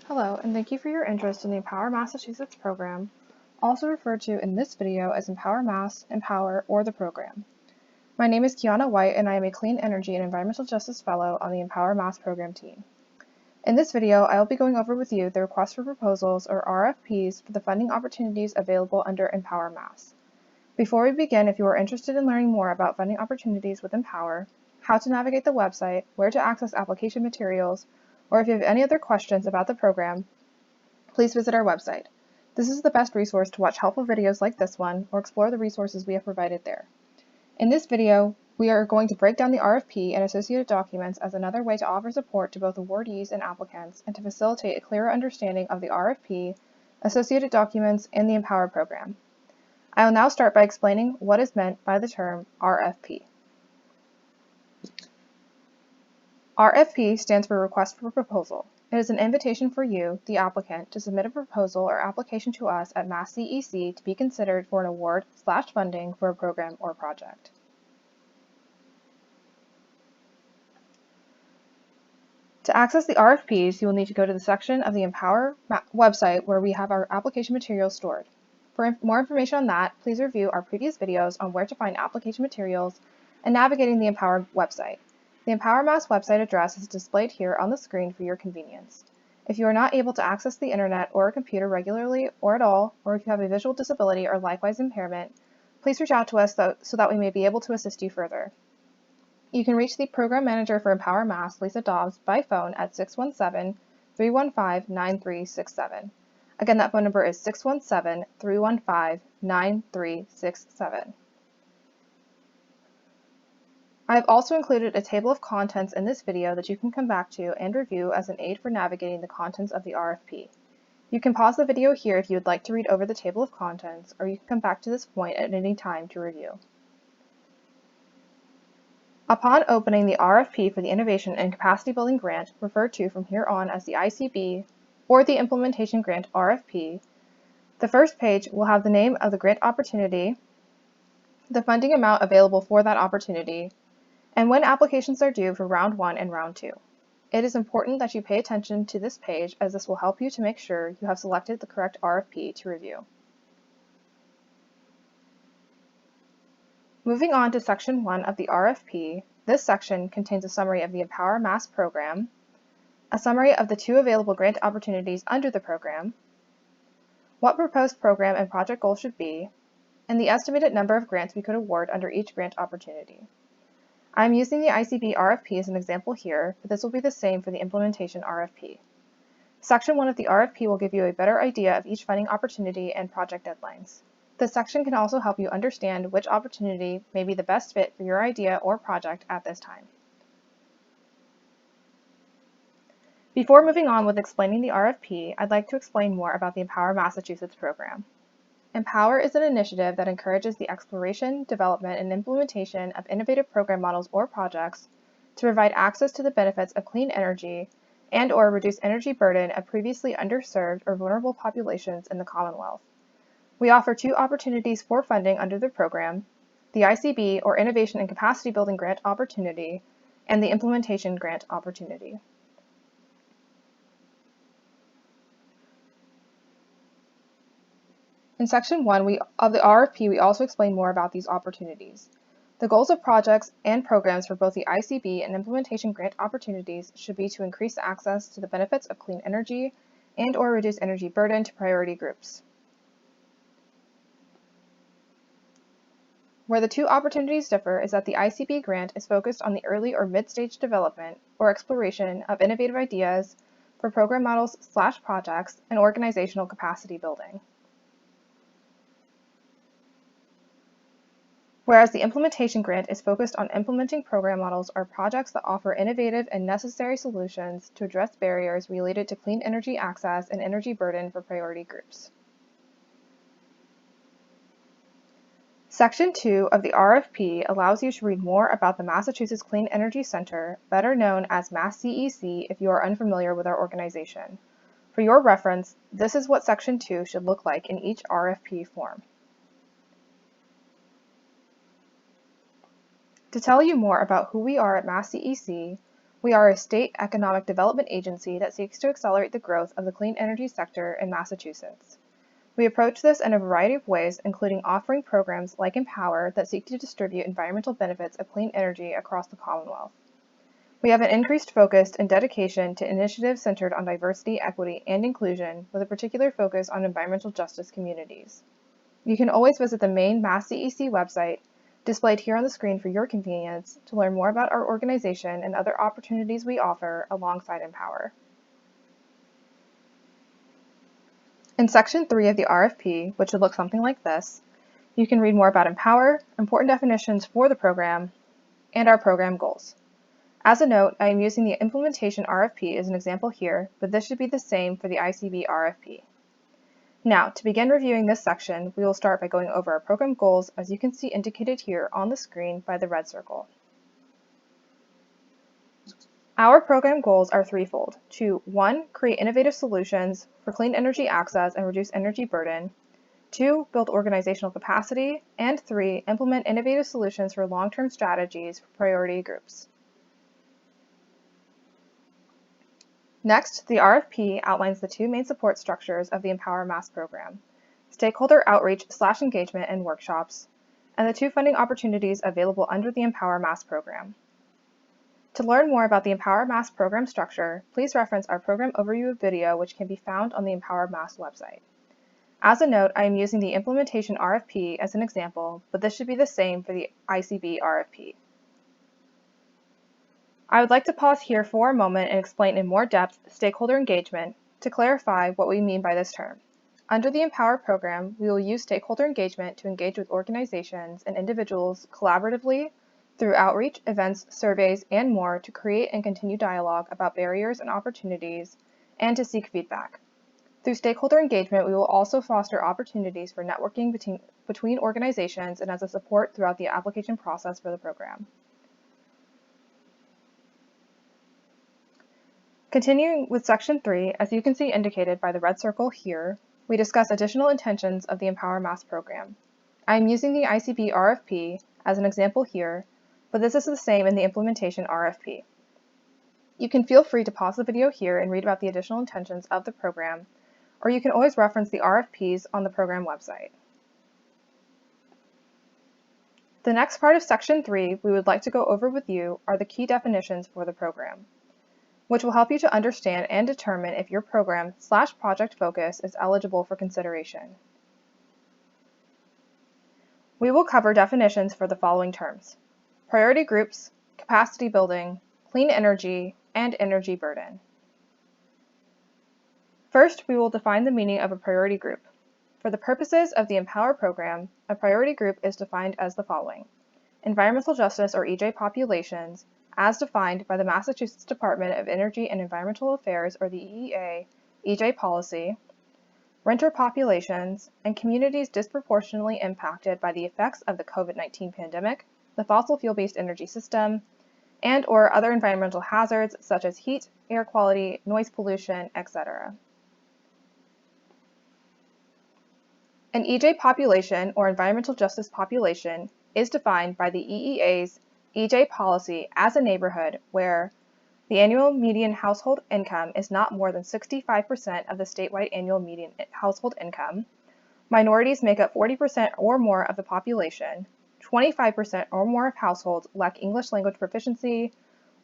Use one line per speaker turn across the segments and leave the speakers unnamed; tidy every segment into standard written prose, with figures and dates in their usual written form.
Hello, and thank you for your interest in the EmPower Massachusetts program, also referred to in this video as EmPower Mass, EmPower, or the program. My name is Kiana White, and I am a Clean Energy and Environmental Justice Fellow on the EmPower Mass program team. In this video, I will be going over with you the request for proposals, or RFPs, for the funding opportunities available under EmPower Mass. Before we begin, if you are interested in learning more about funding opportunities with EmPower, how to navigate the website, where to access application materials, or if you have any other questions about the program, please visit our website. This is the best resource to watch helpful videos like this one or explore the resources we have provided there. In this video, we are going to break down the RFP and associated documents as another way to offer support to both awardees and applicants and to facilitate a clearer understanding of the RFP, associated documents, and the EmPower program. I will now start by explaining what is meant by the term RFP. RFP stands for Request for Proposal. It is an invitation for you, the applicant, to submit a proposal or application to us at MassCEC to be considered for an award/funding for a program or project. To access the RFPs, you will need to go to the section of the EmPower website where we have our application materials stored. For more information on that, please review our previous videos on where to find application materials and navigating the EmPower website. The EmPower Mass website address is displayed here on the screen for your convenience. If you are not able to access the internet or a computer regularly or at all, or if you have a visual disability or likewise impairment, please reach out to us so that we may be able to assist you further. You can reach the Program Manager for EmPower Mass, Lisa Dobbs, by phone at 617-315-9367. Again, that phone number is 617-315-9367. I have also included a table of contents in this video that you can come back to and review as an aid for navigating the contents of the RFP. You can pause the video here if you would like to read over the table of contents, or you can come back to this point at any time to review. Upon opening the RFP for the Innovation and Capacity Building Grant, referred to from here on as the ICB, or the Implementation Grant RFP, the first page will have the name of the grant opportunity, the funding amount available for that opportunity, and when applications are due for Round 1 and Round 2. It is important that you pay attention to this page as this will help you to make sure you have selected the correct RFP to review. Moving on to Section 1 of the RFP, this section contains a summary of the EmPower Mass program, a summary of the 2 available grant opportunities under the program, what proposed program and project goals should be, and the estimated number of grants we could award under each grant opportunity. I am using the ICB RFP as an example here, but this will be the same for the Implementation RFP. Section 1 of the RFP will give you a better idea of each funding opportunity and project deadlines. This section can also help you understand which opportunity may be the best fit for your idea or project at this time. Before moving on with explaining the RFP, I'd like to explain more about the EmPower Massachusetts program. EmPower is an initiative that encourages the exploration, development, and implementation of innovative program models or projects to provide access to the benefits of clean energy and/or reduce energy burden of previously underserved or vulnerable populations in the Commonwealth. We offer 2 opportunities for funding under the program: the ICB, or Innovation and Capacity Building Grant Opportunity, and the Implementation Grant Opportunity. In Section 1 of the RFP, we also explain more about these opportunities. The goals of projects and programs for both the ICB and Implementation Grant Opportunities should be to increase access to the benefits of clean energy and/or reduce energy burden to priority groups. Where the 2 opportunities differ is that the ICB grant is focused on the early or mid-stage development or exploration of innovative ideas for program models/projects and organizational capacity building. Whereas the Implementation Grant is focused on implementing program models or projects that offer innovative and necessary solutions to address barriers related to clean energy access and energy burden for priority groups. Section 2 of the RFP allows you to read more about the Massachusetts Clean Energy Center, better known as MassCEC if you are unfamiliar with our organization. For your reference, this is what Section 2 should look like in each RFP form. To tell you more about who we are at MassCEC, We are a state economic development agency that seeks to accelerate the growth of the clean energy sector in Massachusetts. We approach this in a variety of ways, including offering programs like EmPower that seek to distribute environmental benefits of clean energy across the Commonwealth. We have an increased focus and dedication to initiatives centered on diversity, equity, and inclusion, with a particular focus on environmental justice communities. You can always visit the main MassCEC website, displayed here on the screen for your convenience, to learn more about our organization and other opportunities we offer alongside EmPower. In Section 3 of the RFP, which would look something like this, you can read more about EmPower, important definitions for the program, and our program goals. As a note, I am using the implementation RFP as an example here, but this should be the same for the ICB RFP. Now, to begin reviewing this section, we will start by going over our program goals, as you can see indicated here on the screen by the red circle. Our program goals are threefold: to 1. Create innovative solutions for clean energy access and reduce energy burden, 2. Build organizational capacity, and 3. Implement innovative solutions for long-term strategies for priority groups. Next, the RFP outlines the two main support structures of the EmPower Mass program: stakeholder outreach/engagement and workshops, and the two funding opportunities available under the EmPower Mass program. To learn more about the EmPower Mass program structure, please reference our program overview video, which can be found on the EmPower Mass website. As a note, I am using the implementation RFP as an example, but this should be the same for the ICB RFP. I would like to pause here for a moment and explain in more depth stakeholder engagement to clarify what we mean by this term. Under the EmPower program, we will use stakeholder engagement to engage with organizations and individuals collaboratively through outreach, events, surveys, and more to create and continue dialogue about barriers and opportunities and to seek feedback. Through stakeholder engagement, we will also foster opportunities for networking between organizations and as a support throughout the application process for the program. Continuing with Section 3, as you can see indicated by the red circle here, we discuss additional intentions of the EmPower Mass program. I am using the ICB RFP as an example here, but this is the same in the implementation RFP. You can feel free to pause the video here and read about the additional intentions of the program, or you can always reference the RFPs on the program website. The next part of Section 3 we would like to go over with you are the key definitions for the program, which will help you to understand and determine if your program/project focus is eligible for consideration. We will cover definitions for the following terms: priority groups, capacity building, clean energy, and energy burden. First, we will define the meaning of a priority group. For the purposes of the EmPower program, a priority group is defined as the following: environmental justice or EJ populations, as defined by the Massachusetts Department of Energy and Environmental Affairs, or the EEA, EJ policy, renter populations, and communities disproportionately impacted by the effects of the COVID-19 pandemic, the fossil fuel-based energy system, and/or other environmental hazards such as heat, air quality, noise pollution, etc. An EJ population, or environmental justice population, is defined by the EEA's EJ policy as a neighborhood where the annual median household income is not more than 65% of the statewide annual median household income, minorities make up 40% or more of the population, 25% or more of households lack English language proficiency,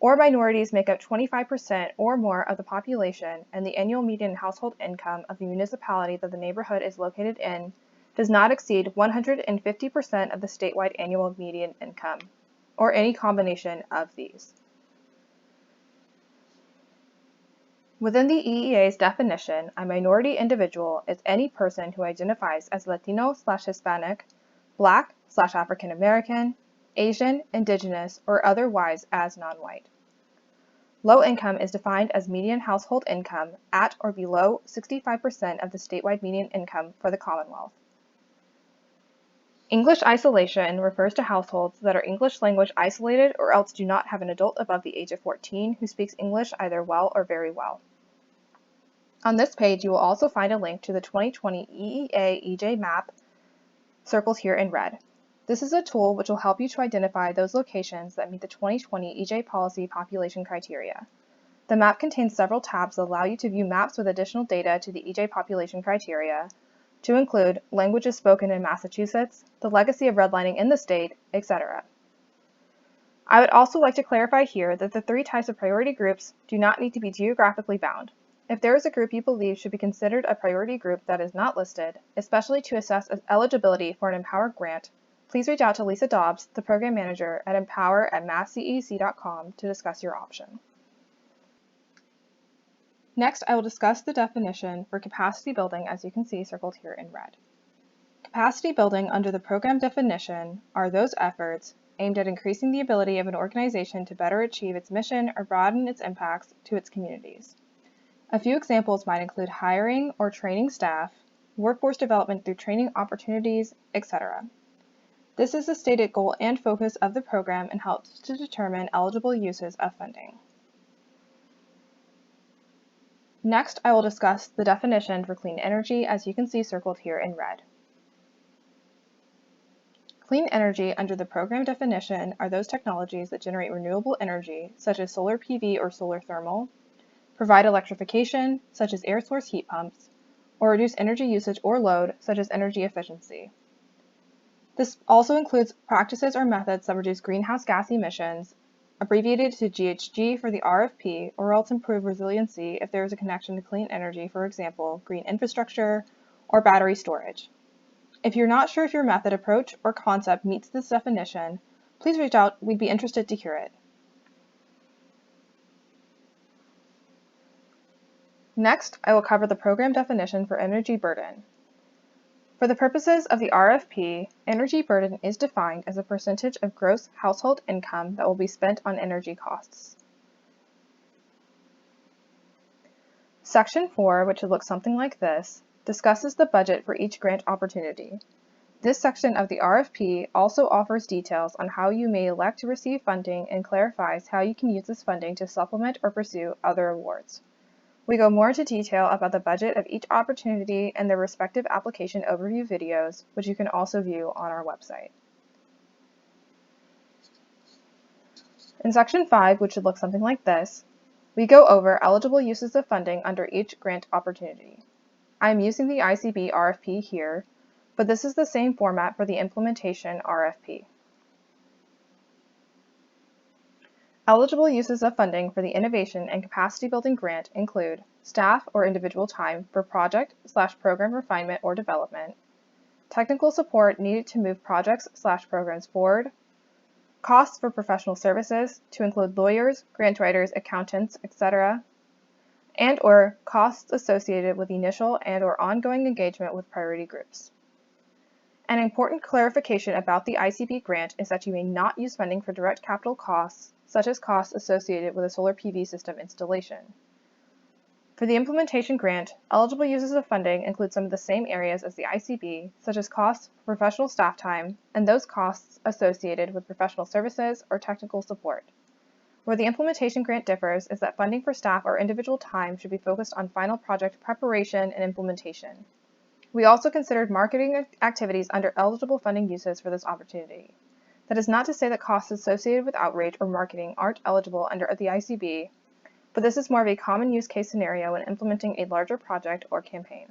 or minorities make up 25% or more of the population, and the annual median household income of the municipality that the neighborhood is located in does not exceed 150% of the statewide annual median income, or any combination of these. Within the EEA's definition, a minority individual is any person who identifies as Latino/Hispanic, Black/African American, Asian, Indigenous, or otherwise as non-white. Low income is defined as median household income at or below 65% of the statewide median income for the Commonwealth. English isolation refers to households that are English language isolated or else do not have an adult above the age of 14 who speaks English either well or very well. On this page, you will also find a link to the 2020 EEA EJ map circled here in red. This is a tool which will help you to identify those locations that meet the 2020 EJ policy population criteria. The map contains several tabs that allow you to view maps with additional data to the EJ population criteria, to include languages spoken in Massachusetts, the legacy of redlining in the state, etc. I would also like to clarify here that the 3 types of priority groups do not need to be geographically bound. If there is a group you believe should be considered a priority group that is not listed, especially to assess eligibility for an EmPower grant, please reach out to Lisa Dobbs, the Program Manager at EmPower@MassCEC.com to discuss your option. Next, I will discuss the definition for capacity building, as you can see circled here in red. Capacity building under the program definition are those efforts aimed at increasing the ability of an organization to better achieve its mission or broaden its impacts to its communities. A few examples might include hiring or training staff, workforce development through training opportunities, etc. This is the stated goal and focus of the program and helps to determine eligible uses of funding. Next, I will discuss the definition for clean energy, as you can see circled here in red. Clean energy under the program definition are those technologies that generate renewable energy, such as solar PV or solar thermal, provide electrification, such as air source heat pumps, or reduce energy usage or load, such as energy efficiency. This also includes practices or methods that reduce greenhouse gas emissions, abbreviated to GHG for the RFP, or else improve resiliency if there is a connection to clean energy, for example, green infrastructure or battery storage. If you're not sure if your method, approach, or concept meets this definition, please reach out. We'd be interested to hear it. Next, I will cover the program definition for energy burden. For the purposes of the RFP, energy burden is defined as a percentage of gross household income that will be spent on energy costs. Section 4, which would look something like this, discusses the budget for each grant opportunity. This section of the RFP also offers details on how you may elect to receive funding and clarifies how you can use this funding to supplement or pursue other awards. We go more into detail about the budget of each opportunity and their respective application overview videos, which you can also view on our website. In Section 5, which should look something like this, we go over eligible uses of funding under each grant opportunity. I am using the ICB RFP here, but this is the same format for the implementation RFP. Eligible uses of funding for the Innovation and Capacity Building Grant include staff or individual time for project/program refinement or development, technical support needed to move projects/programs forward, costs for professional services to include lawyers, grant writers, accountants, etc., and/or costs associated with initial and/or ongoing engagement with priority groups. An important clarification about the ICB grant is that you may not use funding for direct capital costs, such as costs associated with a solar PV system installation. For the implementation grant, eligible uses of funding include some of the same areas as the ICB, such as costs for professional staff time and those costs associated with professional services or technical support. Where the implementation grant differs is that funding for staff or individual time should be focused on final project preparation and implementation. We also considered marketing activities under eligible funding uses for this opportunity. That is not to say that costs associated with outreach or marketing aren't eligible under the ICB, but this is more of a common use case scenario when implementing a larger project or campaign.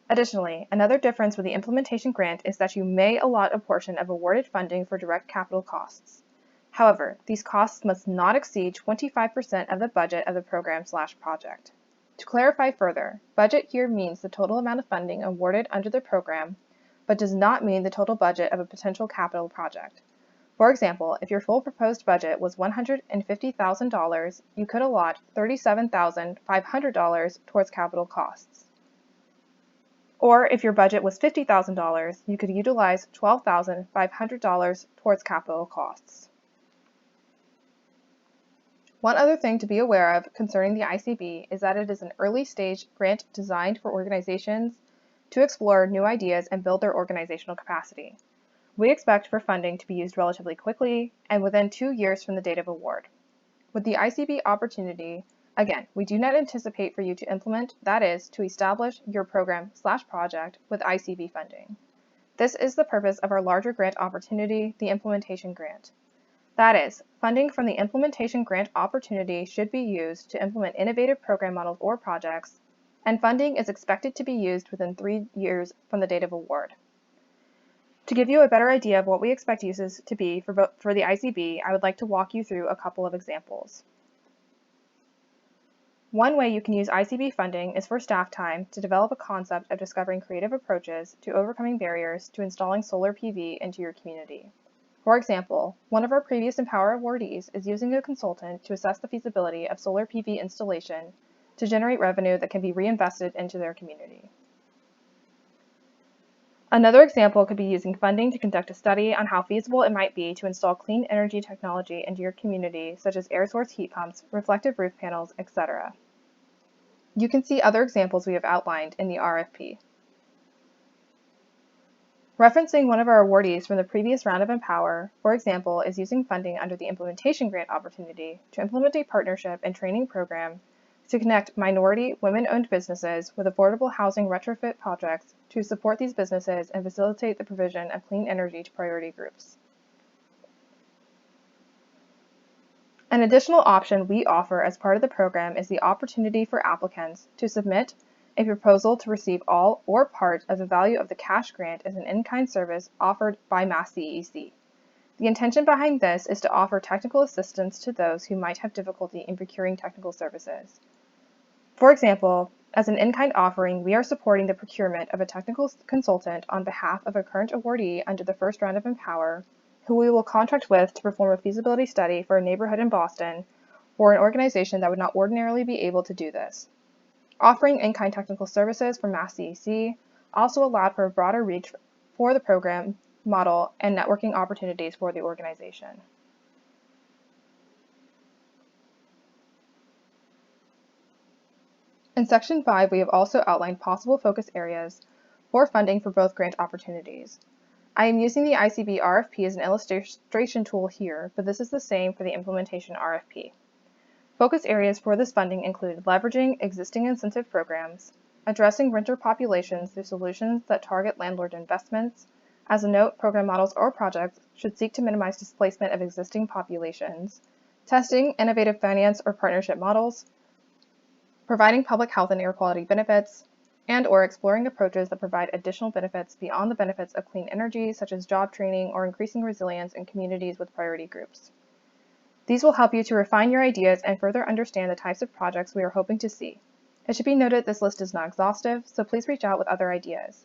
Additionally, another difference with the implementation grant is that you may allot a portion of awarded funding for direct capital costs. However, these costs must not exceed 25% of the budget of the program/project. To clarify further, budget here means the total amount of funding awarded under the program, but does not mean the total budget of a potential capital project. For example, if your full proposed budget was $150,000, you could allot $37,500 towards capital costs. Or if your budget was $50,000, you could utilize $12,500 towards capital costs. One other thing to be aware of concerning the ICB is that it is an early-stage grant designed for organizations to explore new ideas and build their organizational capacity. We expect for funding to be used relatively quickly and within 2 years from the date of award. With the ICB opportunity, again, we do not anticipate for you to implement, that is, to establish your program/project with ICB funding. This is the purpose of our larger grant opportunity, the implementation grant. That is, funding from the implementation grant opportunity should be used to implement innovative program models or projects, and funding is expected to be used within 3 years from the date of award. To give you a better idea of what we expect uses to be for the ICB, I would like to walk you through a couple of examples. One way you can use ICB funding is for staff time to develop a concept of discovering creative approaches to overcoming barriers to installing solar PV into your community. For example, one of our previous EmPower awardees is using a consultant to assess the feasibility of solar PV installation to generate revenue that can be reinvested into their community. Another example could be using funding to conduct a study on how feasible it might be to install clean energy technology into your community, such as air source heat pumps, reflective roof panels, etc. You can see other examples we have outlined in the RFP. Referencing one of our awardees from the previous round of EmPower, for example, is using funding under the implementation grant opportunity to implement a partnership and training program to connect minority, women-owned businesses with affordable housing retrofit projects to support these businesses and facilitate the provision of clean energy to priority groups. An additional option we offer as part of the program is the opportunity for applicants to submit a proposal to receive all or part of the value of the cash grant as an in-kind service offered by MassCEC. The intention behind this is to offer technical assistance to those who might have difficulty in procuring technical services. For example, as an in-kind offering, we are supporting the procurement of a technical consultant on behalf of a current awardee under the first round of EmPower, who we will contract with to perform a feasibility study for a neighborhood in Boston or an organization that would not ordinarily be able to do this. Offering in-kind technical services from MassCEC also allowed for a broader reach for the program model and networking opportunities for the organization. In Section 5, we have also outlined possible focus areas for funding for both grant opportunities. I am using the ICB RFP as an illustration tool here, but this is the same for the implementation RFP. Focus areas for this funding include leveraging existing incentive programs, addressing renter populations through solutions that target landlord investments. As a note, program models or projects should seek to minimize displacement of existing populations, testing innovative finance or partnership models, providing public health and air quality benefits, and/or exploring approaches that provide additional benefits beyond the benefits of clean energy, such as job training or increasing resilience in communities with priority groups. These will help you to refine your ideas and further understand the types of projects we are hoping to see. It should be noted this list is not exhaustive, so please reach out with other ideas.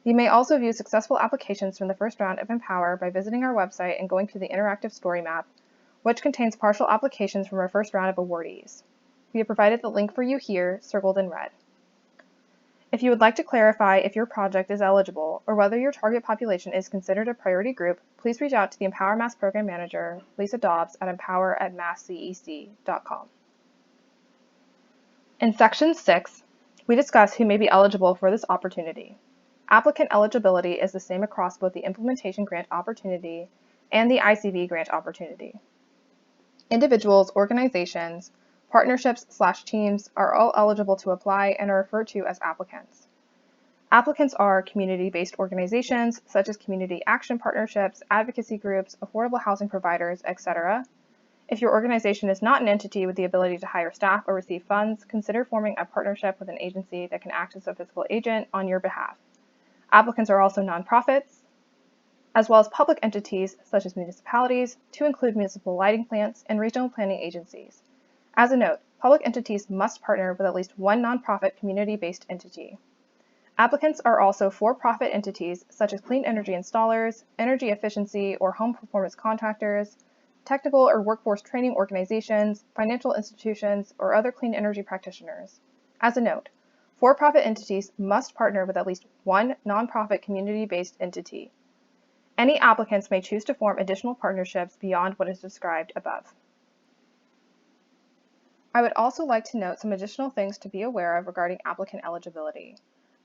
You may also view successful applications from the first round of EmPower by visiting our website and going to the interactive story map, which contains partial applications from our first round of awardees. We have provided the link for you here, circled in red. If you would like to clarify if your project is eligible or whether your target population is considered a priority group, please reach out to the EmPower Mass Program Manager, Lisa Dobbs, at empower@masscec.com. In Section 6, we discuss who may be eligible for this opportunity. Applicant eligibility is the same across both the implementation grant opportunity and the ICB grant opportunity. Individuals, organizations, partnerships/teams are all eligible to apply and are referred to as applicants. Applicants are community-based organizations such as community action partnerships, advocacy groups, affordable housing providers, etc. If your organization is not an entity with the ability to hire staff or receive funds, consider forming a partnership with an agency that can act as a fiscal agent on your behalf. Applicants are also nonprofits, as well as public entities such as municipalities, to include municipal lighting plants and regional planning agencies. As a note, public entities must partner with at least one nonprofit community-based entity. Applicants are also for-profit entities such as clean energy installers, energy efficiency or home performance contractors, technical or workforce training organizations, financial institutions, or other clean energy practitioners. As a note, for-profit entities must partner with at least one nonprofit community-based entity. Any applicants may choose to form additional partnerships beyond what is described above. I would also like to note some additional things to be aware of regarding applicant eligibility.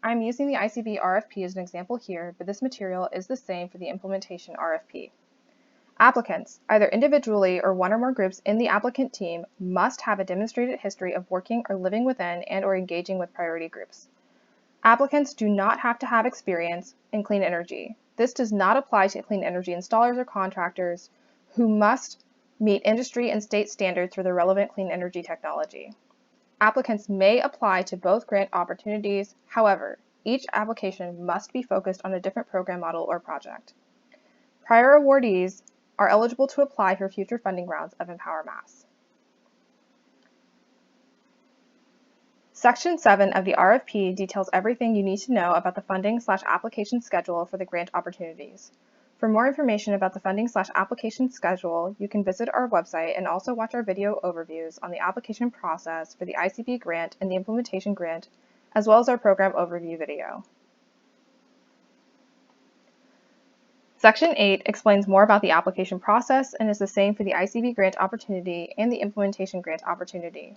I'm using the ICB RFP as an example here, but this material is the same for the implementation RFP. Applicants, either individually or one or more groups in the applicant team, must have a demonstrated history of working or living within and/or engaging with priority groups. Applicants do not have to have experience in clean energy. This does not apply to clean energy installers or contractors who must meet industry and state standards for the relevant clean energy technology. Applicants may apply to both grant opportunities. However, each application must be focused on a different program model or project. Prior awardees are eligible to apply for future funding rounds of EmPower Mass. Section 7 of the RFP details everything you need to know about the funding/application schedule for the grant opportunities. For more information about the funding/application schedule, you can visit our website and also watch our video overviews on the application process for the ICB grant and the implementation grant, as well as our program overview video. Section 8 explains more about the application process and is the same for the ICB grant opportunity and the implementation grant opportunity.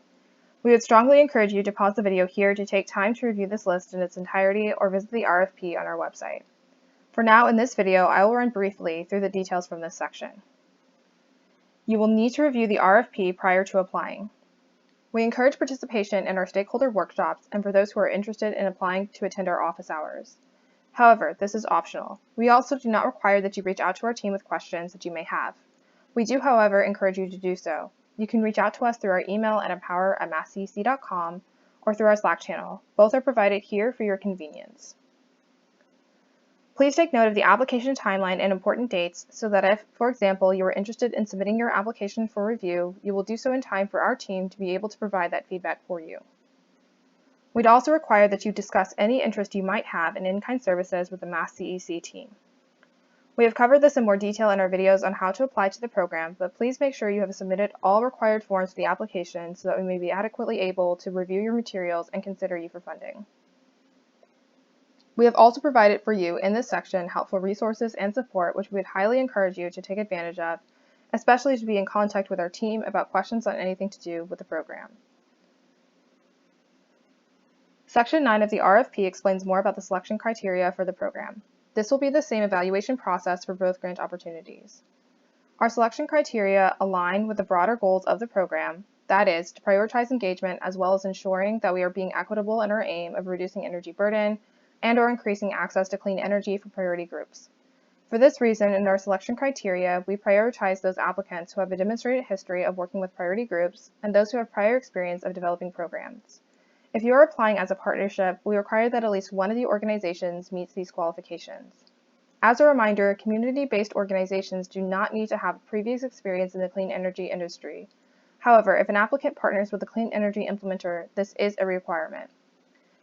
We would strongly encourage you to pause the video here to take time to review this list in its entirety or visit the RFP on our website. For now, in this video, I will run briefly through the details from this section. You will need to review the RFP prior to applying. We encourage participation in our stakeholder workshops and for those who are interested in applying to attend our office hours. However, this is optional. We also do not require that you reach out to our team with questions that you may have. We do, however, encourage you to do so. You can reach out to us through our email at empower@masscec.com or through our Slack channel. Both are provided here for your convenience. Please take note of the application timeline and important dates so that if, for example, you are interested in submitting your application for review, you will do so in time for our team to be able to provide that feedback for you. We'd also require that you discuss any interest you might have in in-kind services with the MassCEC team. We have covered this in more detail in our videos on how to apply to the program, but please make sure you have submitted all required forms for the application so that we may be adequately able to review your materials and consider you for funding. We have also provided for you in this section helpful resources and support which we would highly encourage you to take advantage of, especially to be in contact with our team about questions on anything to do with the program. Section 9 of the RFP explains more about the selection criteria for the program. This will be the same evaluation process for both grant opportunities. Our selection criteria align with the broader goals of the program, that is, to prioritize engagement as well as ensuring that we are being equitable in our aim of reducing energy burden and/or increasing access to clean energy for priority groups. For this reason, in our selection criteria, we prioritize those applicants who have a demonstrated history of working with priority groups and those who have prior experience of developing programs. If you are applying as a partnership, we require that at least one of the organizations meets these qualifications. As a reminder, community-based organizations do not need to have previous experience in the clean energy industry. However, if an applicant partners with a clean energy implementer, this is a requirement.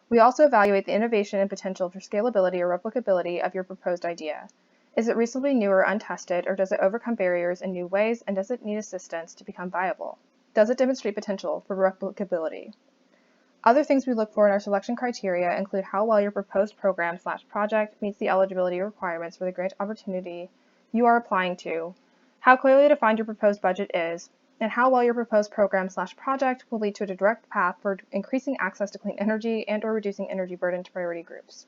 We also evaluate the innovation and potential for scalability or replicability of your proposed idea. Is it reasonably new or untested, or does it overcome barriers in new ways, and does it need assistance to become viable? Does it demonstrate potential for replicability? Other things we look for in our selection criteria include how well your proposed program/project meets the eligibility requirements for the grant opportunity you are applying to, how clearly defined your proposed budget is, and how well your proposed program/project will lead to a direct path for increasing access to clean energy and/or reducing energy burden to priority groups.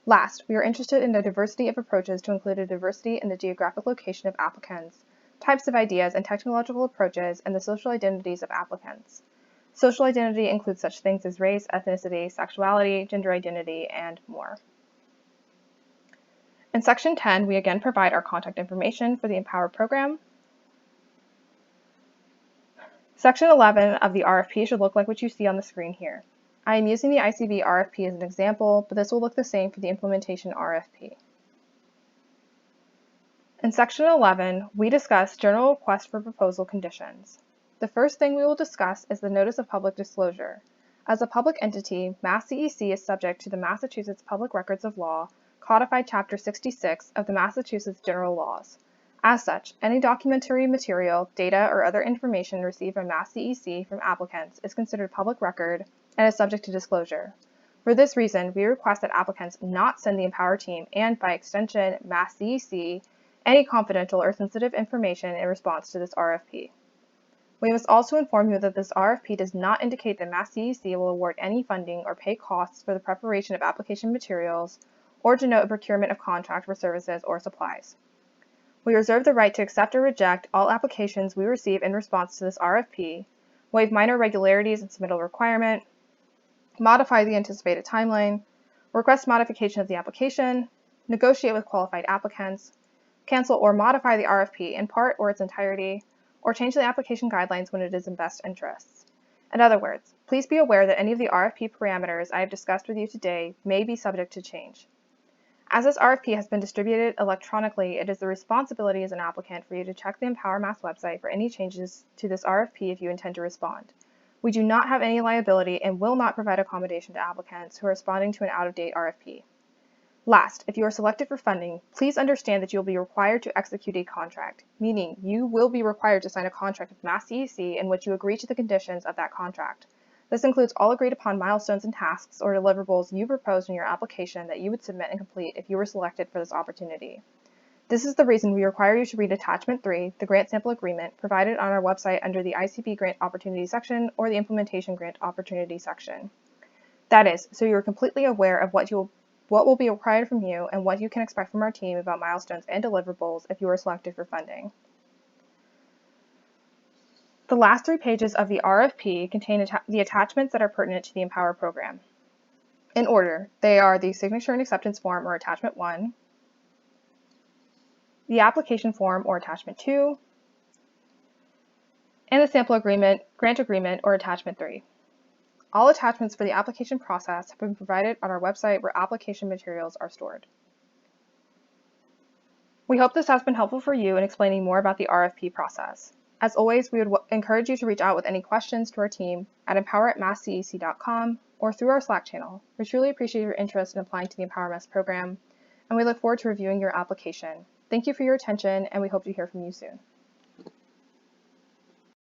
Last, we are interested in a diversity of approaches to include a diversity in the geographic location of applicants, types of ideas and technological approaches, and the social identities of applicants. Social identity includes such things as race, ethnicity, sexuality, gender identity, and more. In Section 10, we again provide our contact information for the EmPower program. Section 11 of the RFP should look like what you see on the screen here. I am using the ICB RFP as an example, but this will look the same for the implementation RFP. In Section 11, we discuss general request for proposal conditions. The first thing we will discuss is the Notice of Public Disclosure. As a public entity, MassCEC is subject to the Massachusetts Public Records of Law, codified Chapter 66 of the Massachusetts General Laws. As such, any documentary material, data, or other information received by MassCEC from applicants is considered public record and is subject to disclosure. For this reason, we request that applicants not send the EmPower team and, by extension, MassCEC, any confidential or sensitive information in response to this RFP. We must also inform you that this RFP does not indicate that MassCEC will award any funding or pay costs for the preparation of application materials or denote a procurement of contract for services or supplies. We reserve the right to accept or reject all applications we receive in response to this RFP, waive minor irregularities in submittal requirement, modify the anticipated timeline, request modification of the application, negotiate with qualified applicants, cancel or modify the RFP in part or its entirety, or change the application guidelines when it is in best interests. In other words, please be aware that any of the RFP parameters I have discussed with you today may be subject to change. As this RFP has been distributed electronically, it is the responsibility as an applicant for you to check the EmPower Mass website for any changes to this RFP if you intend to respond. We do not have any liability and will not provide accommodation to applicants who are responding to an out-of-date RFP. Last, if you are selected for funding, please understand that you will be required to execute a contract, meaning you will be required to sign a contract with MassCEC in which you agree to the conditions of that contract. This includes all agreed upon milestones and tasks or deliverables you proposed in your application that you would submit and complete if you were selected for this opportunity. This is the reason we require you to read Attachment 3, the Grant Sample Agreement, provided on our website under the ICP Grant Opportunity section or the Implementation Grant Opportunity section. That is, so you are completely aware of what will be required from you and what you can expect from our team about milestones and deliverables if you are selected for funding. The last 3 pages of the RFP contain the attachments that are pertinent to the EmPower program. In order, they are the Signature and Acceptance Form, or Attachment 1, the Application Form, or Attachment 2, and the Sample Agreement, Grant Agreement, or Attachment 3. All attachments for the application process have been provided on our website where application materials are stored. We hope this has been helpful for you in explaining more about the RFP process. As always, we would encourage you to reach out with any questions to our team at empower@masscec.com or through our Slack channel. We truly appreciate your interest in applying to the EmPower Mass program, and we look forward to reviewing your application. Thank you for your attention, and we hope to hear from you soon.